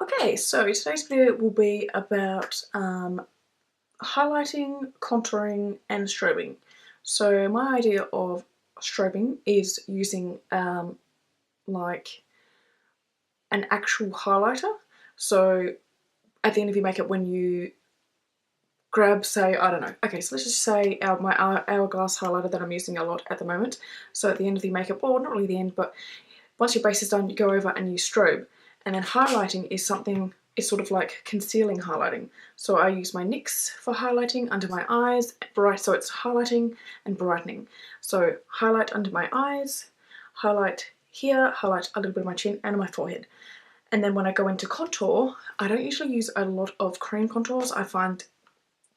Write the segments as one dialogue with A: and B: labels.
A: Okay, so today's video will be about highlighting, contouring and strobing. So my idea of strobing is using like an actual highlighter. So at the end of your makeup, when you grab, say, I don't know, okay, so let's just say my hourglass highlighter that I'm using a lot at the moment. So at the end of the makeup, or not really the end, but once your base is done, you go over and you strobe. And then highlighting is something, it's sort of like concealing highlighting. So I use my NYX for highlighting under my eyes, so it's highlighting and brightening. So highlight under my eyes, highlight here, highlight a little bit of my chin and my forehead. And then when I go into contour, I don't usually use a lot of cream contours. I find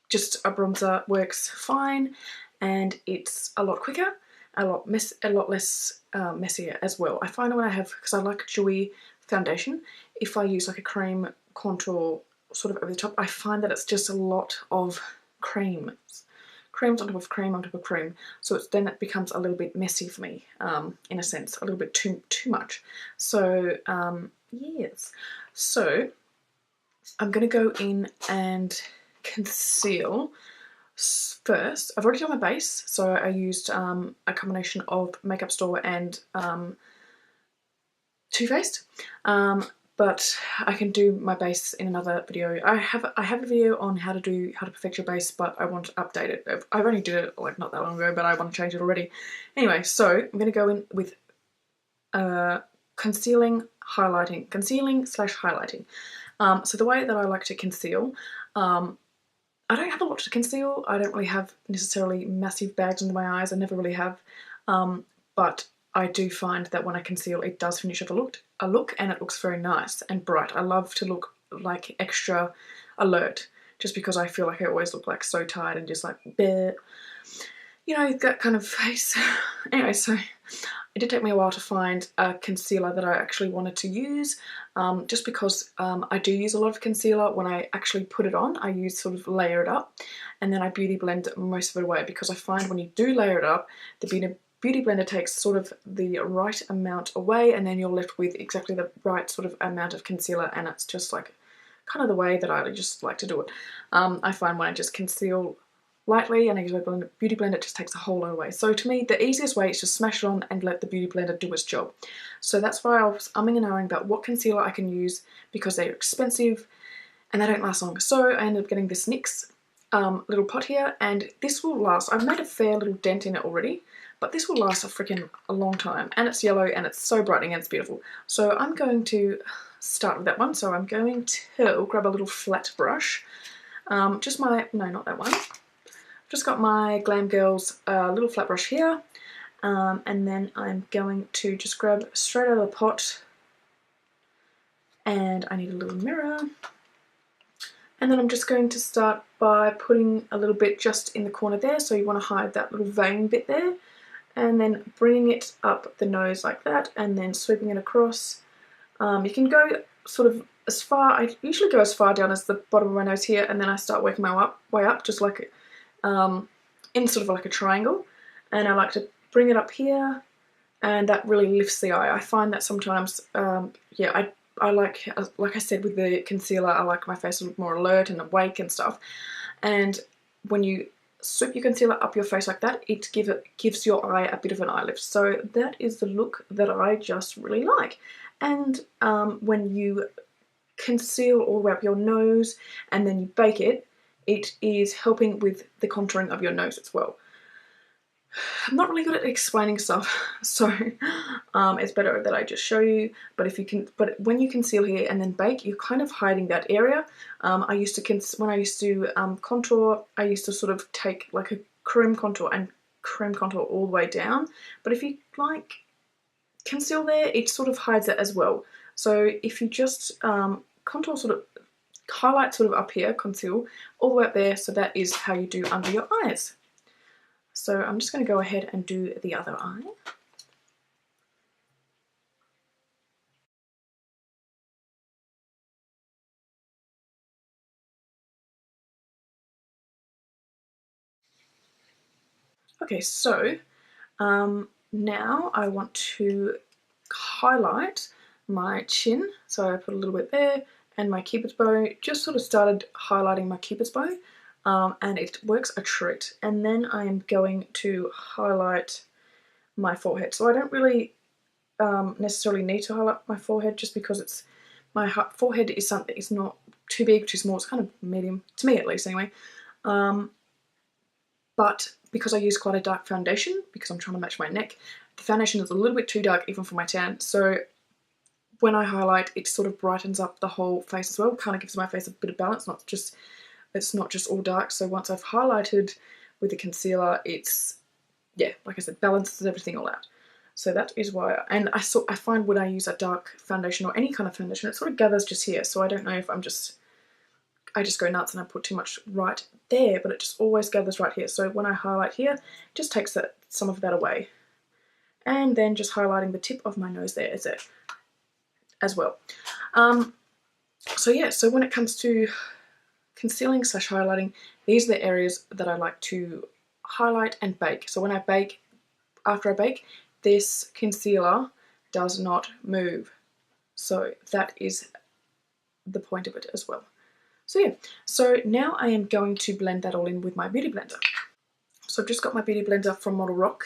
A: just a bronzer works fine and it's a lot quicker, a lot less messier as well. I find when I have, because I like dewy foundation, if I use like a cream contour sort of over the top, I find that it's just a lot of creams on top of cream on top of cream, so then it becomes a little bit messy for me, in a sense, a little bit too much. So yes, so I'm gonna go in and conceal first. I've already done my base, so I used a combination of Makeup Store and Too Faced, but I can do my base in another video. I have a video on how to perfect your base, but I want to update it. I've only did it like not that long ago, but I want to change it already. Anyway, so I'm going to go in with concealing slash highlighting. So the way that I like to conceal, I don't have a lot to conceal. I don't really have necessarily massive bags under my eyes. I never really have. But I do find that when I conceal, it does finish off a look and it looks very nice and bright. I love to look like extra alert just because I feel like I always look like so tired and just like, bleh. You know, that kind of face. Anyway, so it did take me a while to find a concealer that I actually wanted to use, just because I do use a lot of concealer. When I actually put it on, I sort of layer it up and then I beauty blend most of it away, because I find when you do layer it up, the beauty blender takes sort of the right amount away and then you're left with exactly the right sort of amount of concealer, and it's just like kind of the way that I just like to do it. I find when I just conceal lightly and I use my beauty blender, it just takes a whole lot away. So to me, the easiest way is just smash it on and let the beauty blender do its job. So that's why I was umming and ahhing about what concealer I can use, because they're expensive and they don't last long. So I ended up getting this NYX little pot here, and this will last. I've made a fair little dent in it already, but this will last a long time, and it's yellow and it's so brightening and it's beautiful. So I'm going to start with that one. So I'm going to grab a little flat brush, no, not that one. Just got my Glam Girls little flat brush here, and then I'm going to just grab straight out of the pot, and I need a little mirror, and then I'm just going to start by putting a little bit just in the corner there, so you want to hide that little vein bit there, and then bringing it up the nose like that, and then sweeping it across. You can go sort of as far, I usually go as far down as the bottom of my nose here, and then I start working my way up, just like in sort of like a triangle, and I like to bring it up here, and that really lifts the eye. I find that sometimes, yeah, I like I said with the concealer, I like my face to look more alert and awake and stuff, and when you sweep your concealer up your face like that, it gives your eye a bit of an eye lift. So that is the look that I just really like. And when you conceal all the way up your nose and then you bake it, it is helping with the contouring of your nose as well. I'm not really good at explaining stuff, so it's better that I just show you. But when you conceal here and then bake, you're kind of hiding that area. When I used to contour, I used to sort of take like a cream contour and cream contour all the way down. But if you like conceal there, it sort of hides it as well. So if you just contour sort of, highlight sort of up here, conceal all the way up there, so that is how you do under your eyes. So I'm just going to go ahead and do the other eye. Okay, so now I want to highlight my chin, so I put a little bit there and my cupid's bow. Just sort of started highlighting my cupid's bow, and it works a treat. And then I am going to highlight my forehead. So I don't really necessarily need to highlight my forehead, just because it's my forehead is something, it's not too big, too small, it's kind of medium, to me at least anyway. But because I use quite a dark foundation, because I'm trying to match my neck, the foundation is a little bit too dark even for my tan, so when I highlight, it sort of brightens up the whole face as well, kind of gives my face a bit of balance, it's not just all dark. So once I've highlighted with the concealer, it's, yeah, like I said, balances everything all out. So that is why, and I find when I use a dark foundation or any kind of foundation, it sort of gathers just here, so I don't know if I just go nuts and I put too much right there, but it just always gathers right here. So when I highlight here, it just takes some of that away. And then just highlighting the tip of my nose there is it as well. So yeah, so when it comes to concealing / highlighting, these are the areas that I like to highlight and bake. So when I bake, after I bake, this concealer does not move. So that is the point of it as well. So yeah, so now I am going to blend that all in with my beauty blender. So I've just got my beauty blender from Model Rock,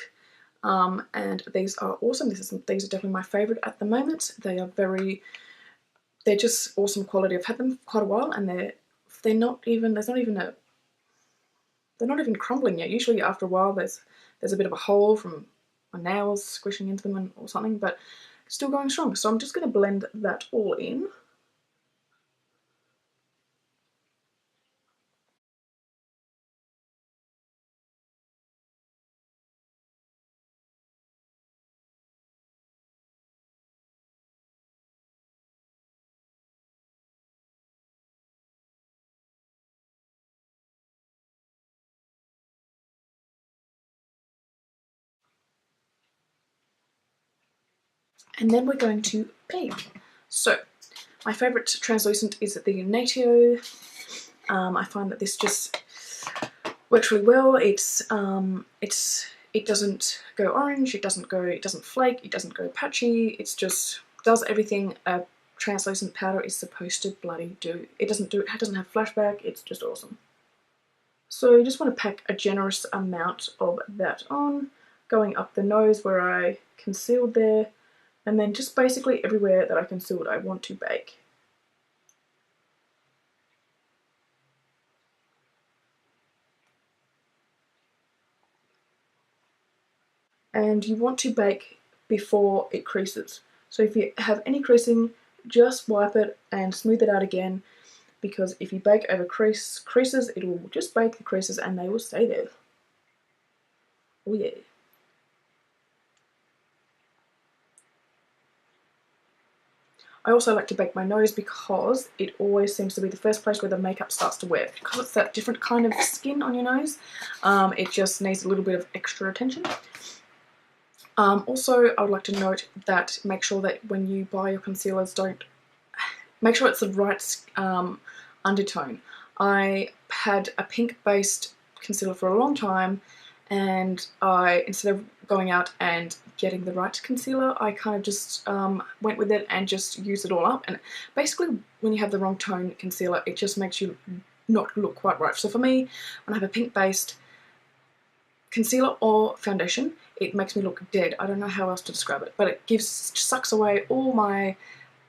A: and these are awesome. These are definitely my favourite at the moment. They're just awesome quality. I've had them quite a while, and they're not even crumbling yet. Usually after a while there's a bit of a hole from my nails squishing into them or something, but still going strong. So I'm just going to blend that all in. And then we're going to bake. So my favourite translucent is the Natio. I find that this just works really well. It doesn't go orange, it doesn't flake, it doesn't go patchy. It just does everything a translucent powder is supposed to bloody do. It doesn't have flashback. It's just awesome. So you just want to pack a generous amount of that on, going up the nose where I concealed there, and then just basically everywhere that I concealed I want to bake. And you want to bake before it creases. So if you have any creasing, just wipe it and smooth it out again, because if you bake over creases, it will just bake the creases and they will stay there. Oh yeah. I also like to bake my nose because it always seems to be the first place where the makeup starts to wear. Because it's that different kind of skin on your nose, it just needs a little bit of extra attention. Also, I would like to note that make sure that when you buy your concealers, make sure it's the right undertone. I had a pink-based concealer for a long time, and instead of going out and getting the right concealer, I kind of just went with it and just used it all up. And basically, when you have the wrong tone concealer, it just makes you not look quite right. So for me, when I have a pink-based concealer or foundation, it makes me look dead. I don't know how else to describe it, but it sucks away all my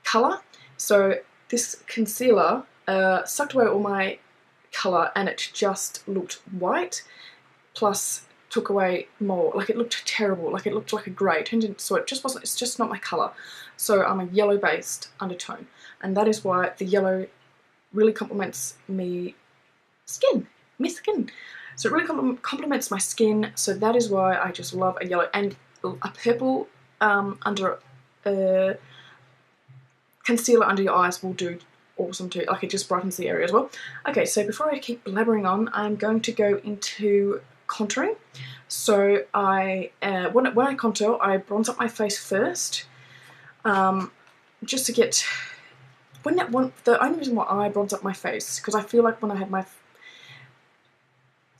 A: colour. So this concealer sucked away all my colour, and it just looked white, plus took away more. Like, it looked terrible. Like, it looked like a grey. So it just wasn't. It's just not my colour. So I'm a yellow-based undertone, and that is why the yellow really complements my skin. So it really complements my skin, so that is why I just love a yellow. And a purple concealer under your eyes will do awesome too. Like, it just brightens the area as well. Okay, so before I keep blabbering on, I'm going to go into contouring. So when I contour, I bronze up my face first, just to get... the only reason why I bronze up my face, because I feel like when I have my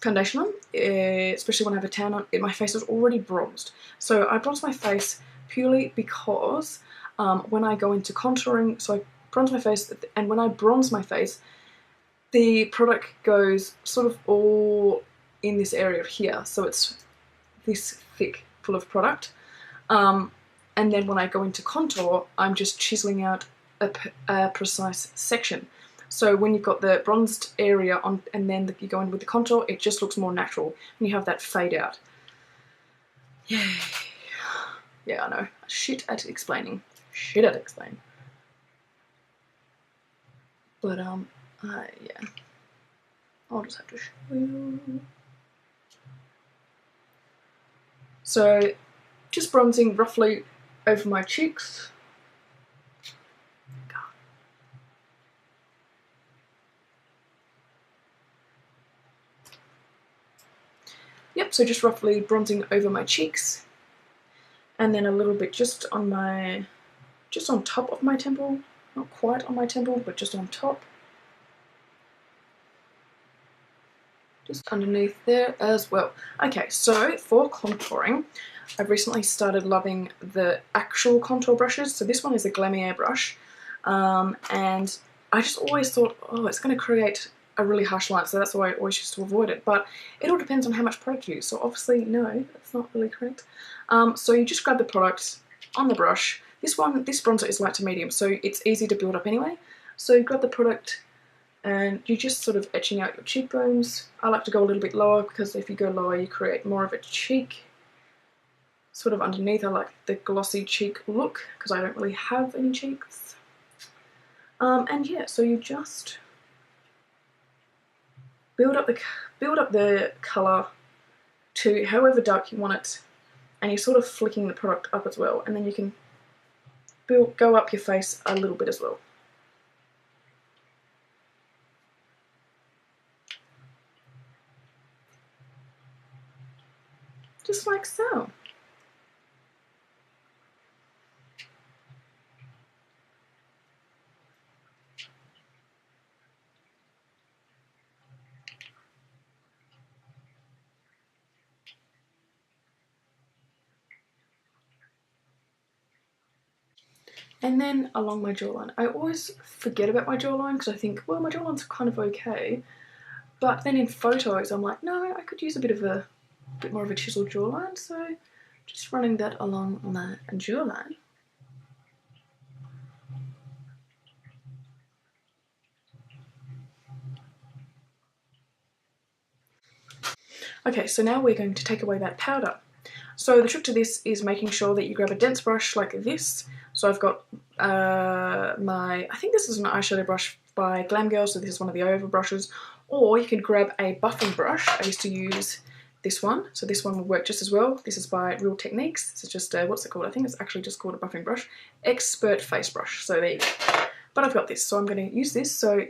A: foundation on, especially when I have a tan on, my face is already bronzed. So I bronze my face purely because when I go into contouring, so bronze my face, and when I bronze my face, the product goes sort of all in this area here, so it's this thick full of product. And then when I go into contour, I'm just chiseling out a precise section. So when you've got the bronzed area on, and then you go in with the contour, it just looks more natural, and you have that fade out. Yay. Yeah, I know. Shit at explaining. Shit at explaining. But yeah. I'll just have to show you. So, just bronzing roughly over my cheeks. Yep, so just roughly bronzing over my cheeks. And then a little bit just on top of my temple. Not quite on my temple, but just on top. Just underneath there as well. Okay, so for contouring, I've recently started loving the actual contour brushes. So this one is a GLAM brush, and I just always thought, oh, it's going to create a really harsh line, so that's why I always used to avoid it. But it all depends on how much product you use, so obviously no, that's not really correct. So you just grab the product on the brush. This bronzer is light to medium, so it's easy to build up anyway. So you grab the product and you're just sort of etching out your cheekbones. I like to go a little bit lower, because if you go lower you create more of a cheek. Sort of underneath, I like the glossy cheek look, because I don't really have any cheeks. And yeah, so you just build up the colour to however dark you want it, and you're sort of flicking the product up as well, and then you can go up your face a little bit as well. Just like so. And then along my jawline. I always forget about my jawline, because I think, well, my jawline's kind of okay. But then in photos, I'm like, no, I could use a bit more of a chiseled jawline. So just running that along my jawline. Okay, so now we're going to take away that powder. So the trick to this is making sure that you grab a dense brush like this. So I've got I think this is an eyeshadow brush by Glam Girl, so this is one of the oval brushes. Or you could grab a buffing brush. I used to use this one, so this one will work just as well. This is by Real Techniques. This is just, what's it called? I think it's actually just called a buffing brush. Expert Face Brush, so there you go. But I've got this, so I'm going to use this. So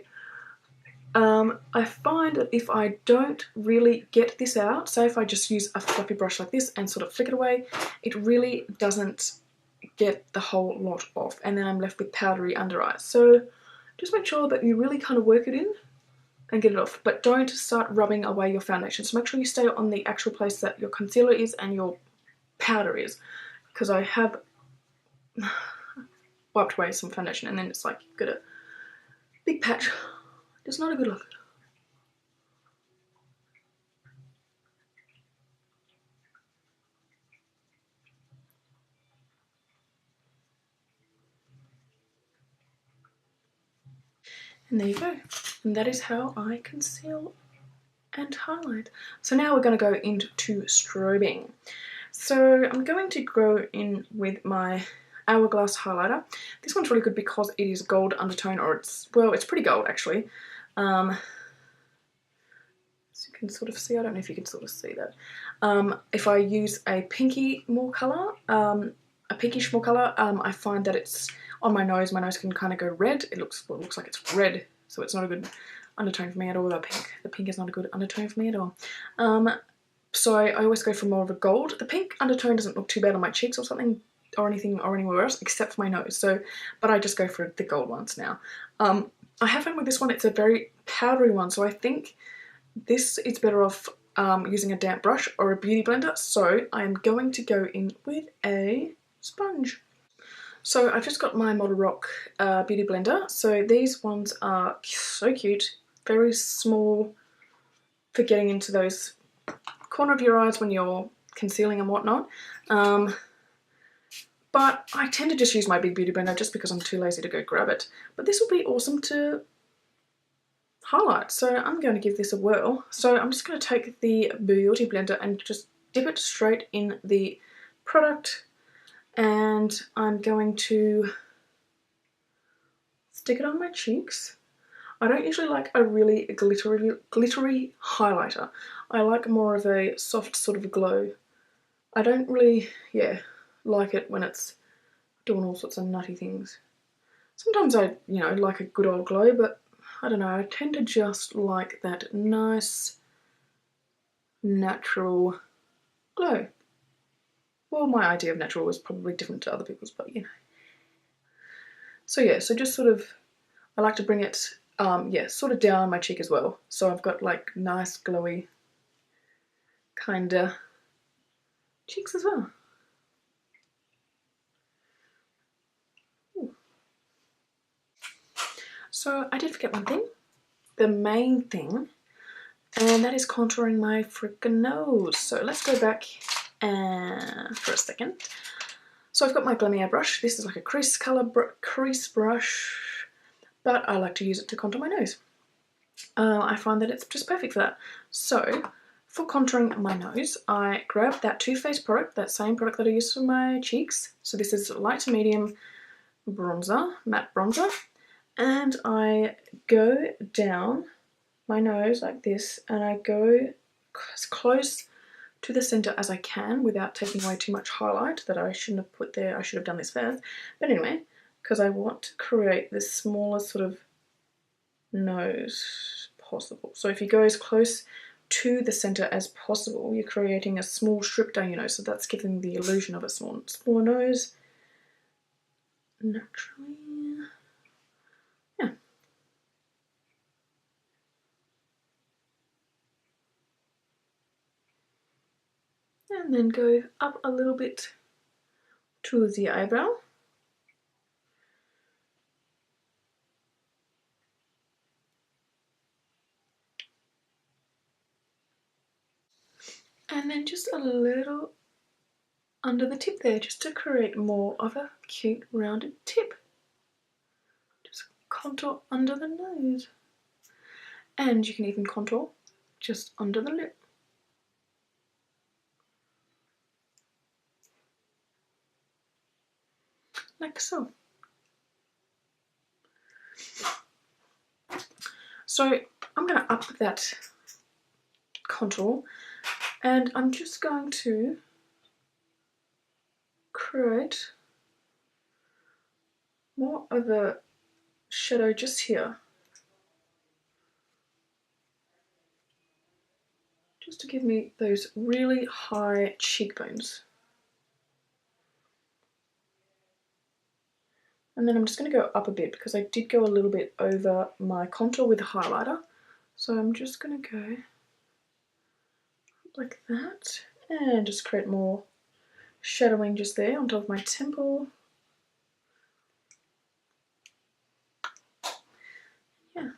A: I find that if I don't really get this out, say if I just use a fluffy brush like this and sort of flick it away, it really doesn't get the whole lot off, and then I'm left with powdery under eyes. So just make sure that you really kind of work it in and get it off, but don't start rubbing away your foundation. So make sure you stay on the actual place that your concealer is and your powder is, because I have wiped away some foundation and then it's like you've got a big patch. It's not a good look. And there you go. And that is how I conceal and highlight. So now we're going to go into strobing. So I'm going to go in with my Hourglass highlighter. This one's really good because it is gold undertone, or it's pretty gold actually. As you can sort of see, I don't know if you can sort of see that. If I use a pinky more colour, a pinkish more colour, I find that it's on my nose can kind of go red. It looks like it's red, so it's not a good undertone for me at all. The pink is not a good undertone for me at all. So I always go for more of a gold. The pink undertone doesn't look too bad on my cheeks or something, or anything, or anywhere else except for my nose. So, but I just go for the gold ones now. I have found with this one, it's a very powdery one, so I think this is better off using a damp brush or a beauty blender. So I'm going to go in with a sponge. So I've just got my Model Rock Beauty Blender. So these ones are so cute, very small for getting into those corner of your eyes when you're concealing and whatnot. But I tend to just use my big beauty blender just because I'm too lazy to go grab it. But this will be awesome to highlight, so I'm going to give this a whirl. So I'm just going to take the beauty blender and just dip it straight in the product, and I'm going to stick it on my cheeks. I don't usually like a really glittery highlighter. I like more of a soft sort of glow. I don't really, like it when it's doing all sorts of nutty things. Sometimes I, like a good old glow, but I don't know, I tend to just like that nice, natural glow. Well, my idea of natural is probably different to other people's, but So yeah, so just sort of, I like to bring it, sort of down my cheek as well. So I've got like nice, glowy, kinda cheeks as well. Ooh. So I did forget one thing, the main thing, and that is contouring my frickin' nose. So let's go back for a second. So I've got my Glam brush. This is like a crease brush, but I like to use it to contour my nose. I find that it's just perfect for that. So for contouring my nose, I grab that Too Faced product, that same product that I use for my cheeks. So this is light to medium bronzer, matte bronzer, and I go down my nose like this, and I go as close to the center as I can without taking away too much highlight that I shouldn't have put there. I should have done this first. But anyway, because I want to create the smallest sort of nose possible. So if you go as close to the center as possible, you're creating a small strip down your nose. So that's giving the illusion of a smaller nose naturally. Yeah. And then go up a little bit to the eyebrow. And then just a little under the tip there, just to create more of a cute rounded tip. Just contour under the nose. And you can even contour just under the lip. Like so. So I'm going to up that contour, and I'm just going to create more of a shadow just here, just to give me those really high cheekbones. And then I'm just going to go up a bit because I did go a little bit over my contour with a highlighter. So I'm just going to go like that and just create more shadowing just there on top of my temple. Yeah.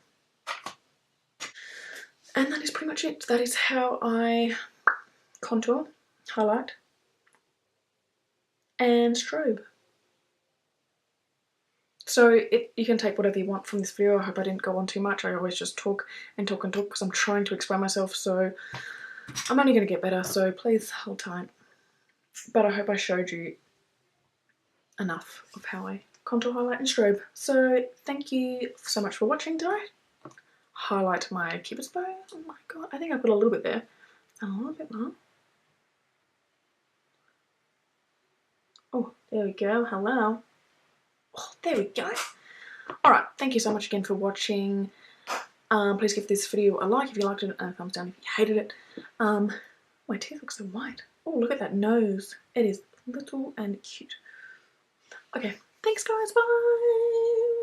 A: And that is pretty much it. That is how I contour, highlight, and strobe. So you can take whatever you want from this video. I hope I didn't go on too much. I always just talk and talk and talk because I'm trying to explain myself, so I'm only going to get better, so please hold tight. But I hope I showed you enough of how I contour, highlight and strobe. So thank you so much for watching today. Highlight my cupid's bow. Oh my god, I think I put a little bit there. A little bit more. Oh, there we go. Hello. Oh, there we go. Alright, thank you so much again for watching. Please give this video a like if you liked it and a thumbs down if you hated it. My teeth look so white. Oh, look at that nose. It is little and cute. Okay, thanks guys, bye!